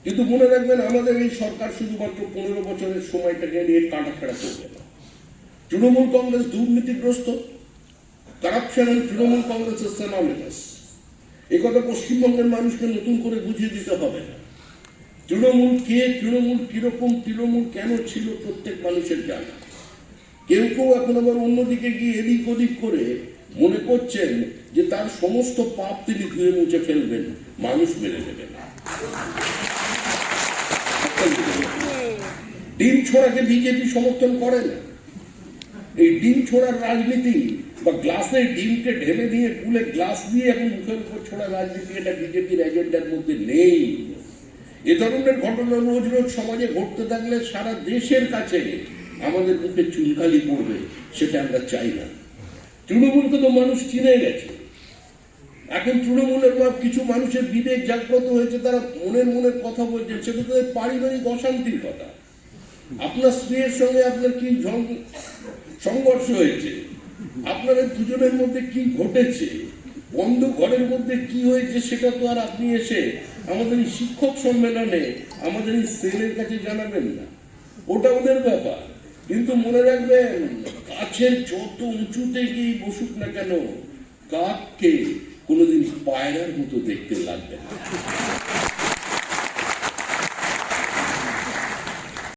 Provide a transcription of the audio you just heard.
কিন্তু মনে রাখবেন, আমাদের এই সরকার শুধুমাত্র 15 বছরের সময়টাকে নিয়ে কাটাখাড়া করবে না। তৃণমূল কংগ্রেস দুর্নীতিগ্রস্ত, কারাপশন এন্ড তৃণমূল কংগ্রেসের সিনোনিমাস। এই কথা পশ্চিমবঙ্গের মানুষকে নতুন করে বুঝিয়ে দিতে হবে না। তৃণমূল কে, তৃণমূল কিরকম, তৃণমূল কেন ছিল, প্রত্যেক মানুষের জানা। কেউ কেউ এখন আবার অন্যদিকে গিয়ে এদিক ওদিক করে মনে করছেন যে তার সমস্ত পাপ তিনি ধুয়ে মুছে ফেলবেন, মানুষ মেরে দেবেন। ডিম ছোড়াকে বিজেপি সমর্থন করে না। এই ডিম ছোড়ার রাজনীতি বা গ্লাসে ডিমকে ঢেলে দিয়ে কুলে গ্লাস দিয়ে এখন মুখের উপর ছোড়া রাজনীতি, এটা বিজেপির এজেন্ডার মধ্যে নেই। এ ধরনের ঘটনা রোজ রোজ সমাজে ঘটতে থাকলে সারা দেশের কাছে আমাদের মুখে চুনকালি পড়বে, সেটা আমরা চাই না। তৃণমূলকে তো মানুষ চিনে গেছে। এখন তৃণমূলের বা কিছু মানুষের বিবেক জাগ্রত হয়েছে, তারা মনের কথা বলছেন, সেটা তাদের পারিবারিক অশান্তির কথা। আপনার স্ত্রীর সঙ্গে আপনার কি সংঘর্ষ হয়েছে, আপনাদের দুজনের মধ্যে কি ঘটেছে, বন্ধ ঘরের মধ্যে কি হয়েছে, সেটা তো আর আপনি এসে আমাদের এই শিক্ষক সম্মেলনে আমাদের এই সেলের কাছে জানাবেন না। ওটা ওদের ব্যাপার। কিন্তু মনে রাখবেন, গাছের যত উঁচুতে গিয়ে বসুক না কেন, কাককে কোনোদিন পায়রার মতো দেখতে লাগবে না।